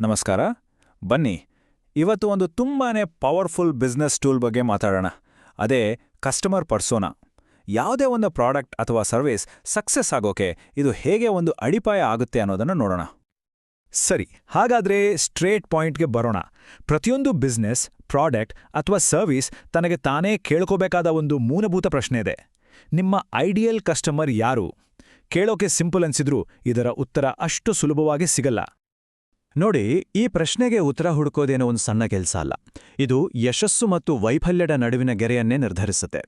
ನಮಸ್ಕಾರ. ಬನ್ನಿ, ಇವತ್ತು ಒಂದು ತುಂಬಾನೇ ಪವರ್ಫುಲ್ ಬಿಸ್ನೆಸ್ ಟೂಲ್ ಬಗ್ಗೆ ಮಾತಾಡೋಣ. ಅದೇ ಕಸ್ಟಮರ್ ಪರ್ಸೋನಾ. ಯಾವುದೇ ಒಂದು ಪ್ರಾಡಕ್ಟ್ ಅಥವಾ ಸರ್ವಿಸ್ ಸಕ್ಸಸ್ ಆಗೋಕೆ ಇದು ಹೇಗೆ ಒಂದು ಅಡಿಪಾಯ ಆಗುತ್ತೆ ಅನ್ನೋದನ್ನು ನೋಡೋಣ. ಸರಿ, ಹಾಗಾದ್ರೆ ಸ್ಟ್ರೇಟ್ ಪಾಯಿಂಟ್ಗೆ ಬರೋಣ. ಪ್ರತಿಯೊಂದು ಬಿಸ್ನೆಸ್, ಪ್ರಾಡಕ್ಟ್ ಅಥವಾ ಸರ್ವಿಸ್ ತನಗೆ ತಾನೇ ಕೇಳ್ಕೋಬೇಕಾದ ಒಂದು ಮೂಲಭೂತ ಪ್ರಶ್ನೆ ಇದೆ. ನಿಮ್ಮ ಐಡಿಯಲ್ ಕಸ್ಟಮರ್ ಯಾರು? ಕೇಳೋಕೆ ಸಿಂಪಲ್ ಅನ್ಸಿದ್ರೂ ಇದರ ಉತ್ತರ ಅಷ್ಟು ಸುಲಭವಾಗಿ ಸಿಗಲ್ಲ. ನೋಡಿ, ಈ ಪ್ರಶ್ನೆಗೆ ಉತ್ತರ ಹುಡುಕೋದೇನೋ ಒಂದು ಸಣ್ಣ ಕೆಲಸ ಅಲ್ಲ. ಇದು ಯಶಸ್ಸು ಮತ್ತು ವೈಫಲ್ಯದ ನಡುವಿನ ಗೆರೆಯನ್ನೇ ನಿರ್ಧರಿಸುತ್ತೆ.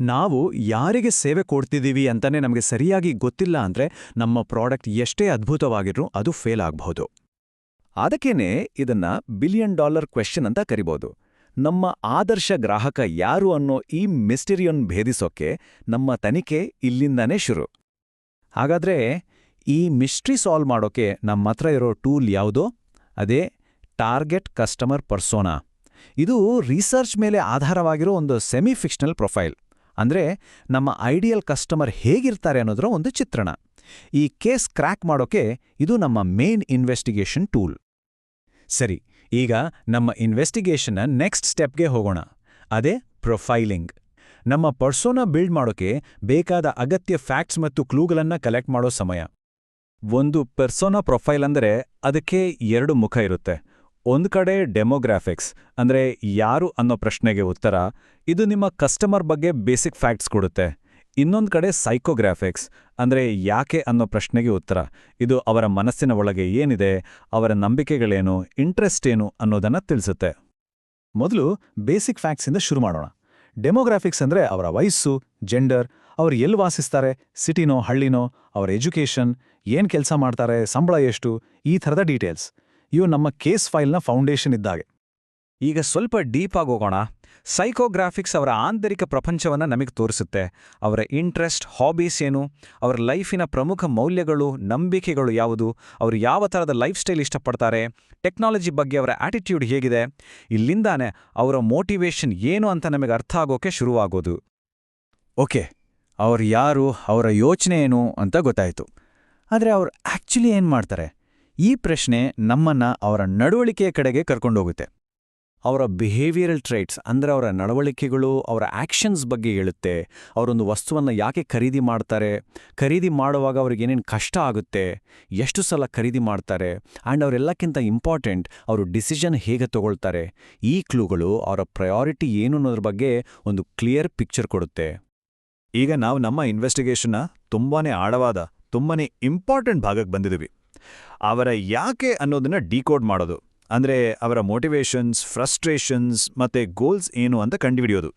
ನಾವು ಯಾರಿಗೆ ಸೇವೆ ಕೊಡ್ತಿದ್ದೀವಿ ಅಂತಾನೆ ನಮಗೆ ಸರಿಯಾಗಿ ಗೊತ್ತಿಲ್ಲ ಅಂದ್ರೆ ನಮ್ಮ ಪ್ರಾಡಕ್ಟ್ ಎಷ್ಟೇ ಅದ್ಭುತವಾಗಿದ್ರೂ ಅದು ಫೇಲ್ ಆಗಬಹುದು. ಅದಕ್ಕೇನೆ ಇದನ್ನ $1 ಬಿಲಿಯನ್ ಕ್ವೆಶ್ಚನ್ ಅಂತ ಕರಿಬಹುದು. ನಮ್ಮ ಆದರ್ಶ ಗ್ರಾಹಕ ಯಾರು ಅನ್ನೋ ಈ ಮಿಸ್ಟರಿಯನ್ನು ಭೇದಿಸೋಕೆ ನಮ್ಮ ತನಿಖೆ ಇಲ್ಲಿಂದಾನೇ ಶುರು. ಹಾಗಾದ್ರೆ ಈ ಮಿಸ್ಟ್ರಿ ಸಾಲ್ವ್ ಮಾಡೋಕೆ ನಮ್ಮ ಹತ್ರ ಇರೋ ಟೂಲ್ ಯಾವುದೋ? ಅದೇ ಟಾರ್ಗೆಟ್ ಕಸ್ಟಮರ್ ಪರ್ಸೋನಾ. ಇದು ರಿಸರ್ಚ್ ಮೇಲೆ ಆಧಾರವಾಗಿರೋ ಒಂದು ಸೆಮಿ ಫಿಕ್ಷನಲ್ ಪ್ರೊಫೈಲ್. ಅಂದ್ರೆ ನಮ್ಮ ಐಡಿಯಲ್ ಕಸ್ಟಮರ್ ಹೇಗಿರ್ತಾರೆ ಅನ್ನೋದರ ಒಂದು ಚಿತ್ರಣ. ಈ ಕೇಸ್ ಕ್ರ್ಯಾಕ್ ಮಾಡೋಕೆ ಇದು ನಮ್ಮ ಮೇನ್ ಇನ್ವೆಸ್ಟಿಗೇಷನ್ ಟೂಲ್. ಸರಿ, ಈಗ ನಮ್ಮ ಇನ್ವೆಸ್ಟಿಗೇಷನ್ನ ನೆಕ್ಸ್ಟ್ ಸ್ಟೆಪ್ಗೆ ಹೋಗೋಣ. ಅದೇ ಪ್ರೊಫೈಲಿಂಗ್. ನಮ್ಮ ಪರ್ಸೋನಾ ಬಿಲ್ಡ್ ಮಾಡೋಕೆ ಬೇಕಾದ ಅಗತ್ಯ ಫ್ಯಾಕ್ಟ್ಸ್ ಮತ್ತು ಕ್ಲೂಗಳನ್ನ ಕಲೆಕ್ಟ್ ಮಾಡೋ ಸಮಯ. ಒಂದು ಪರ್ಸೋನಾ ಪ್ರೊಫೈಲ್ ಅಂದರೆ ಅದಕ್ಕೆ 2 ಮುಖ ಇರುತ್ತೆ. ಒಂದು ಕಡೆ ಡೆಮೋಗ್ರಾಫಿಕ್ಸ್, ಅಂದರೆ ಯಾರು ಅನ್ನೋ ಪ್ರಶ್ನೆಗೆ ಉತ್ತರ. ಇದು ನಿಮ್ಮ ಕಸ್ಟಮರ್ ಬಗ್ಗೆ ಬೇಸಿಕ್ ಫ್ಯಾಕ್ಟ್ಸ್ ಕೊಡುತ್ತೆ. ಇನ್ನೊಂದು ಕಡೆ ಸೈಕೋಗ್ರಾಫಿಕ್ಸ್, ಅಂದರೆ ಯಾಕೆ ಅನ್ನೋ ಪ್ರಶ್ನೆಗೆ ಉತ್ತರ. ಇದು ಅವರ ಮನಸ್ಸಿನ ಒಳಗೆ ಏನಿದೆ, ಅವರ ನಂಬಿಕೆಗಳೇನು, ಇಂಟ್ರೆಸ್ಟ್ ಏನು ಅನ್ನೋದನ್ನ ತಿಳಿಸುತ್ತೆ. ಮೊದಲು ಬೇಸಿಕ್ ಫ್ಯಾಕ್ಟ್ಸಿಂದ ಶುರು ಮಾಡೋಣ. ಡೆಮೋಗ್ರಾಫಿಕ್ಸ್ ಅಂದರೆ ಅವರ ವಯಸ್ಸು, ಜೆಂಡರ್, ಅವ್ರು ಎಲ್ಲಿ ವಾಸಿಸ್ತಾರೆ, ಸಿಟಿನೋ ಹಳ್ಳಿನೋ, ಅವರ ಎಜುಕೇಷನ್, ಏನ್ ಕೆಲಸ ಮಾಡ್ತಾರೆ, ಸಂಬಳ ಎಷ್ಟು, ಈ ಥರದ ಡೀಟೇಲ್ಸ್. ಇವು ನಮ್ಮ ಕೇಸ್ ಫೈಲ್ನ ಫೌಂಡೇಶನ್ ಇದ್ದಾಗೆ. ಈಗ ಸ್ವಲ್ಪ ಡೀಪ್ ಆಗಿ ಹೋಗೋಣ. ಸೈಕೋಗ್ರಾಫಿಕ್ಸ್ ಅವರ ಆಂತರಿಕ ಪ್ರಪಂಚವನ್ನ ನಮಗೆ ತೋರಿಸುತ್ತೆ. ಅವರ ಇಂಟ್ರೆಸ್ಟ್, ಹಾಬೀಸ್ ಏನು, ಅವರ ಲೈಫಿನ ಪ್ರಮುಖ ಮೌಲ್ಯಗಳು, ನಂಬಿಕೆಗಳು ಯಾವುದು, ಅವರು ಯಾವ ಥರದ ಲೈಫ್ ಸ್ಟೈಲ್ ಇಷ್ಟಪಡ್ತಾರೆ, ಟೆಕ್ನಾಲಜಿ ಬಗ್ಗೆ ಅವರ ಆಟಿಟ್ಯೂಡ್ ಹೇಗಿದೆ. ಇಲ್ಲಿಂದಾನೆ ಅವರ ಮೋಟಿವೇಶನ್ ಏನು ಅಂತ ನಮಗೆ ಅರ್ಥ ಆಗೋಕೆ ಶುರುವಾಗೋದು. ಓಕೆ, ಅವ್ರು ಯಾರು, ಅವರ ಯೋಚನೆ ಏನು ಅಂತ ಗೊತ್ತಾಯಿತು. ಆದರೆ ಅವ್ರು ಆ್ಯಕ್ಚುಲಿ ಏನು ಮಾಡ್ತಾರೆ? ಈ ಪ್ರಶ್ನೆ ನಮ್ಮನ್ನ ಅವರ ನಡವಳಿಕೆಯ ಕಡೆಗೆ ಕರ್ಕೊಂಡೋಗುತ್ತೆ. ಅವರ ಬಿಹೇವಿಯರಲ್ ಟ್ರೈಟ್ಸ್ ಅಂದರೆ ಅವರ ನಡವಳಿಕೆಗಳು, ಅವರ ಆ್ಯಕ್ಷನ್ಸ್ ಬಗ್ಗೆ ಹೇಳುತ್ತೆ. ಅವರೊಂದು ವಸ್ತುವನ್ನು ಯಾಕೆ ಖರೀದಿ ಮಾಡ್ತಾರೆ, ಖರೀದಿ ಮಾಡುವಾಗ ಅವ್ರಿಗೇನೇನು ಕಷ್ಟ ಆಗುತ್ತೆ, ಎಷ್ಟು ಸಲ ಖರೀದಿ ಮಾಡ್ತಾರೆ, ಆ್ಯಂಡ್ ಅವರೆಲ್ಲಕ್ಕಿಂತ ಇಂಪಾರ್ಟೆಂಟ್ ಅವರು ಡಿಸಿಷನ್ ಹೇಗೆ ತಗೊಳ್ತಾರೆ. ಈ ಕ್ಲೂಗಳು ಅವರ ಪ್ರಯಾರಿಟಿ ಏನು ಅನ್ನೋದ್ರ ಬಗ್ಗೆ ಒಂದು ಕ್ಲಿಯರ್ ಪಿಕ್ಚರ್ ಕೊಡುತ್ತೆ. ಈಗ ನಾವು ನಮ್ಮ ಇನ್ವೆಸ್ಟಿಗೇಷನ್ನ ತುಂಬಾನೇ ಆಳವಾದ, ತುಂಬಾನೇ ಇಂಪಾರ್ಟೆಂಟ್ ಭಾಗಕ್ಕೆ ಬಂದಿದ್ದೀವಿ. ಅವರ ಯಾಕೆ ಅನ್ನೋದನ್ನ ಡಿಕೋಡ್ ಮಾಡೋದು, ಅಂದ್ರೆ ಅವರ ಮೋಟಿವೇಶನ್ಸ್, ಫ್ರಸ್ಟ್ರೇಷನ್ಸ್ ಮತ್ತೆ ಗೋಲ್ಸ್ ಏನು ಅಂತ ಕಂಡುಹಿಡಿಯೋದು.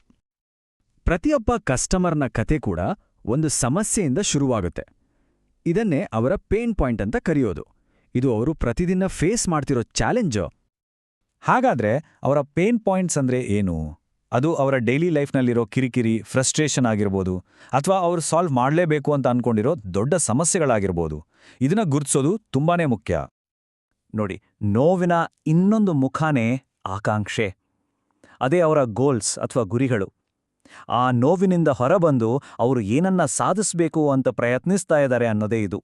ಪ್ರತಿಯೊಬ್ಬ ಕಸ್ಟಮರ್ನ ಕತೆ ಕೂಡ ಒಂದು ಸಮಸ್ಯೆಯಿಂದ ಶುರುವಾಗುತ್ತೆ. ಇದನ್ನೇ ಅವರ ಪೇನ್ ಪಾಯಿಂಟ್ ಅಂತ ಕರೆಯೋದು. ಇದು ಅವರು ಪ್ರತಿದಿನ ಫೇಸ್ ಮಾಡ್ತಿರೋ ಚಾಲೆಂಜು. ಹಾಗಾದ್ರೆ ಅವರ ಪೇನ್ ಪಾಯಿಂಟ್ಸ್ ಅಂದ್ರೆ ಏನು? ಅದು ಅವರ ಡೈಲಿ ಲೈಫ್ನಲ್ಲಿರೋ ಕಿರಿಕಿರಿ, ಫ್ರಸ್ಟ್ರೇಷನ್ ಆಗಿರ್ಬೋದು, ಅಥವಾ ಅವರು ಸಾಲ್ವ್ ಮಾಡಲೇಬೇಕು ಅಂತ ಅನ್ಕೊಂಡಿರೋ ದೊಡ್ಡ ಸಮಸ್ಯೆಗಳಾಗಿರ್ಬೋದು. ಇದನ್ನ ಗುರುತಿಸೋದು ತುಂಬಾನೇ ಮುಖ್ಯ. ನೋಡಿ, ನೋವಿನ ಇನ್ನೊಂದು ಮುಖಾನೇ ಆಕಾಂಕ್ಷೆ. ಅದೇ ಅವರ ಗೋಲ್ಸ್ ಅಥವಾ ಗುರಿಗಳು. ಆ ನೋವಿನಿಂದ ಹೊರಬಂದು ಅವರು ಏನನ್ನ ಸಾಧಿಸಬೇಕು ಅಂತ ಪ್ರಯತ್ನಿಸ್ತಾ ಇದ್ದಾರೆ ಅನ್ನೋದೇ ಇದು.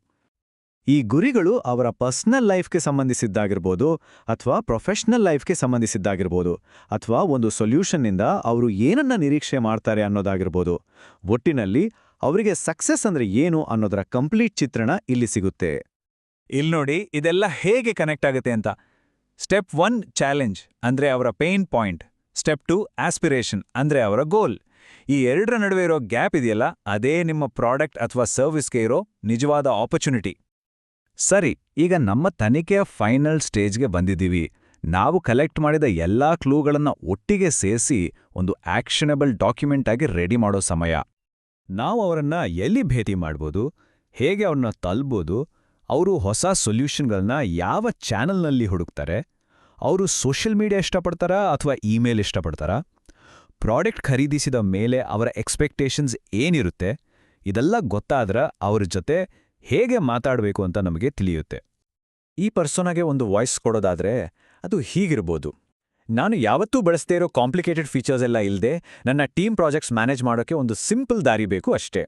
ಈ ಗುರಿಗಳು ಅವರ ಪರ್ಸನಲ್ ಲೈಫ್ಗೆ ಸಂಬಂಧಿಸಿದ್ದಾಗಿರ್ಬೋದು, ಅಥವಾ ಪ್ರೊಫೆಷನಲ್ ಲೈಫ್ಗೆ ಸಂಬಂಧಿಸಿದ್ದಾಗಿರ್ಬೋದು, ಅಥವಾ ಒಂದು ಸೊಲ್ಯೂಷನ್ನಿಂದ ಅವರು ಏನನ್ನ ನಿರೀಕ್ಷೆ ಮಾಡ್ತಾರೆ ಅನ್ನೋದಾಗಿರ್ಬೋದು. ಒಟ್ಟಿನಲ್ಲಿ ಅವರಿಗೆ ಸಕ್ಸಸ್ ಅಂದ್ರೆ ಏನು ಅನ್ನೋದರ ಕಂಪ್ಲೀಟ್ ಚಿತ್ರಣ ಇಲ್ಲಿ ಸಿಗುತ್ತೆ. ಇಲ್ಲಿ ನೋಡಿ, ಇದೆಲ್ಲ ಹೇಗೆ ಕನೆಕ್ಟ್ ಆಗುತ್ತೆ ಅಂತ. ಸ್ಟೆಪ್ 1 ಚಾಲೆಂಜ್ ಅಂದ್ರೆ ಅವರ ಪೇನ್ ಪಾಯಿಂಟ್. ಸ್ಟೆಪ್ 2 ಆಸ್ಪಿರೇಷನ್ ಅಂದ್ರೆ ಅವರ ಗೋಲ್. ಈ ಎರಡರ ನಡುವೆ ಇರೋ ಗ್ಯಾಪ್ ಇದೆಯಲ್ಲ, ಅದೇ ನಿಮ್ಮ ಪ್ರಾಡಕ್ಟ್ ಅಥವಾ ಸರ್ವಿಸ್ಗೆ ಇರೋ ನಿಜವಾದ ಆಪರ್ಚುನಿಟಿ. ಸರಿ, ಈಗ ನಮ್ಮ ತನಿಖೆಯ ಫೈನಲ್ ಸ್ಟೇಜ್ಗೆ ಬಂದಿದ್ದೀವಿ. ನಾವು ಕಲೆಕ್ಟ್ ಮಾಡಿದ ಎಲ್ಲಾ ಕ್ಲೂಗಳನ್ನ ಒಟ್ಟಿಗೆ ಸೇರಿಸಿ ಒಂದು ಆಕ್ಷನಬಲ್ ಡಾಕ್ಯುಮೆಂಟ್ ಆಗಿ ರೆಡಿ ಮಾಡೋ ಸಮಯ. ನಾವು ಅವರನ್ನ ಎಲ್ಲಿ ಭೇಟಿ ಮಾಡ್ಬೋದು, ಹೇಗೆ ಅವ್ರನ್ನ ತಲುಪ್ಬೋದು, ಅವರು ಹೊಸ ಸೊಲ್ಯೂಷನ್ಗಳನ್ನ ಯಾವ ಚಾನಲ್ನಲ್ಲಿ ಹುಡುಕ್ತಾರೆ, ಅವರು ಸೋಷಿಯಲ್ ಮೀಡಿಯಾ ಇಷ್ಟಪಡ್ತಾರಾ ಅಥವಾ ಇಮೇಲ್ ಇಷ್ಟಪಡ್ತಾರಾ, ಪ್ರಾಡಕ್ಟ್ ಖರೀದಿಸಿದ ಮೇಲೆ ಅವರ ಎಕ್ಸ್ಪೆಕ್ಟೇಷನ್ಸ್ ಏನಿರುತ್ತೆ, ಇದೆಲ್ಲ ಗೊತ್ತಾದ್ರೆ ಅವ್ರ ಜೊತೆ ಹೇಗೆ ಮಾತಾಡಬೇಕು ಅಂತ ನಮಗೆ ತಿಳಿಯುತ್ತೆ. ಈ ಪರ್ಸೋನಾಗೆ ಒಂದು ವಾಯ್ಸ್ ಕೊಡೋದಾದ್ರೆ ಅದು ಹೀಗಿರ್ಬೋದು. ನಾನು ಯಾವತ್ತೂ ಬಳಸದೇ ಇರೋ ಕಾಂಪ್ಲಿಕೇಟೆಡ್ ಫೀಚರ್ಸ್ ಎಲ್ಲ ಇಲ್ಲದೆ ನನ್ನ ಟೀಮ್ ಪ್ರಾಜೆಕ್ಟ್ಸ್ ಮ್ಯಾನೇಜ್ ಮಾಡೋಕ್ಕೆ ಒಂದು ಸಿಂಪಲ್ ದಾರಿ ಬೇಕು ಅಷ್ಟೇ.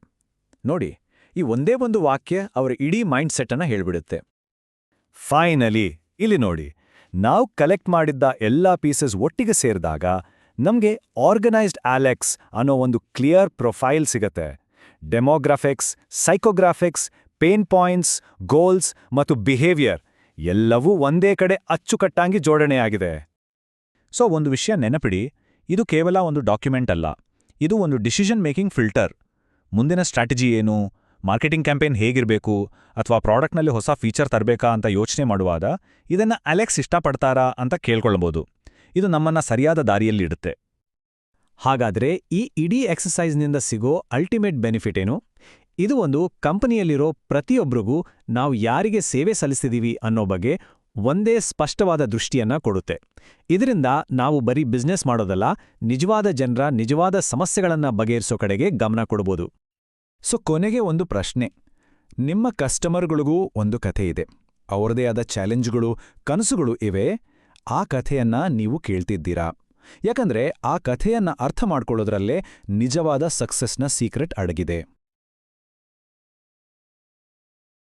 ನೋಡಿ, ಈ ಒಂದೇ ಒಂದು ವಾಕ್ಯ ಅವರ ಇಡೀ ಮೈಂಡ್ ಸೆಟ್ಟನ್ನು ಹೇಳ್ಬಿಡುತ್ತೆ. ಫೈನಲಿ ಇಲ್ಲಿ ನೋಡಿ, ನಾವು ಕಲೆಕ್ಟ್ ಮಾಡಿದ್ದ ಎಲ್ಲ ಪೀಸಸ್ ಒಟ್ಟಿಗೆ ಸೇರಿದಾಗ ನಮಗೆ ಆರ್ಗನೈಸ್ಡ್ ಅಲೆಕ್ಸ್ ಅನ್ನೋ ಒಂದು ಕ್ಲಿಯರ್ ಪ್ರೊಫೈಲ್ ಸಿಗತ್ತೆ. ಡೆಮೋಗ್ರಾಫಿಕ್ಸ್, ಸೈಕೋಗ್ರಾಫಿಕ್ಸ್, ಪೇನ್ ಪಾಯಿಂಟ್ಸ್, ಗೋಲ್ಸ್ ಮತ್ತು ಬಿಹೇವಿಯರ್ ಎಲ್ಲವೂ ಒಂದೇ ಕಡೆ ಅಚ್ಚುಕಟ್ಟಾಗಿ ಜೋಡಣೆಯಾಗಿದೆ. ಸೊ ಒಂದು ವಿಷಯ ನೆನಪಿಡಿ, ಇದು ಕೇವಲ ಒಂದು ಡಾಕ್ಯುಮೆಂಟ್ ಅಲ್ಲ, ಇದು ಒಂದು ಡಿಸಿಷನ್ ಮೇಕಿಂಗ್ ಫಿಲ್ಟರ್. ಮುಂದಿನ ಸ್ಟ್ರಾಟಜಿ ಏನು, ಮಾರ್ಕೆಟಿಂಗ್ ಕ್ಯಾಂಪೇನ್ ಹೇಗಿರಬೇಕು, ಅಥವಾ ಪ್ರಾಡಕ್ಟ್ನಲ್ಲಿ ಹೊಸ ಫೀಚರ್ ತರಬೇಕಾ ಅಂತ ಯೋಚನೆ ಮಾಡುವಾಗ ಇದನ್ನ ಅಲೆಕ್ಸ್ ಇಷ್ಟಪಡ್ತಾರಾ ಅಂತ ಕೇಳ್ಕೊಳ್ಬೋದು. ಇದು ನಮ್ಮನ್ನ ಸರಿಯಾದ ದಾರಿಯಲ್ಲಿ ಇಡುತ್ತೆ. ಹಾಗಾದ್ರೆ ಈ ಇಡೀ ಎಕ್ಸಸೈಸ್ನಿಂದ ಸಿಗೋ ಅಲ್ಟಿಮೇಟ್ ಬೆನಿಫಿಟ್ ಏನು? ಇದು ಒಂದು ಕಂಪನಿಯಲ್ಲಿರೋ ಪ್ರತಿಯೊಬ್ಬರಿಗೂ ನಾವು ಯಾರಿಗೆ ಸೇವೆ ಸಲ್ಲಿಸ್ತಿದೀವಿ ಅನ್ನೋ ಬಗ್ಗೆ ಒಂದೇ ಸ್ಪಷ್ಟವಾದ ದೃಷ್ಟಿಯನ್ನ ಕೊಡುತ್ತೆ. ಇದರಿಂದ ನಾವು ಬರೀ ಬಿಸ್ನೆಸ್ ಮಾಡೋದಲ್ಲ, ನಿಜವಾದ ಜನರ ನಿಜವಾದ ಸಮಸ್ಯೆಗಳನ್ನ ಬಗೆಹರಿಸೋ ಕಡೆಗೆ ಗಮನ ಕೊಡ್ಬೋದು. ಸೊ ಕೊನೆಗೆ ಒಂದು ಪ್ರಶ್ನೆ. ನಿಮ್ಮ ಕಸ್ಟಮರ್ಗಳಿಗೂ ಒಂದು ಕಥೆ ಇದೆ, ಅವ್ರದೇ ಆದ ಚಾಲೆಂಜ್ಗಳು, ಕನಸುಗಳು ಇವೆ. ಆ ಕಥೆಯನ್ನ ನೀವು ಕೇಳ್ತಿದ್ದೀರಾ? ಯಾಕಂದ್ರೆ ಆ ಕಥೆಯನ್ನ ಅರ್ಥ ಮಾಡ್ಕೊಳ್ಳೋದ್ರಲ್ಲೇ ನಿಜವಾದ ಸಕ್ಸಸ್ನ ಸೀಕ್ರೆಟ್ ಅಡಗಿದೆ.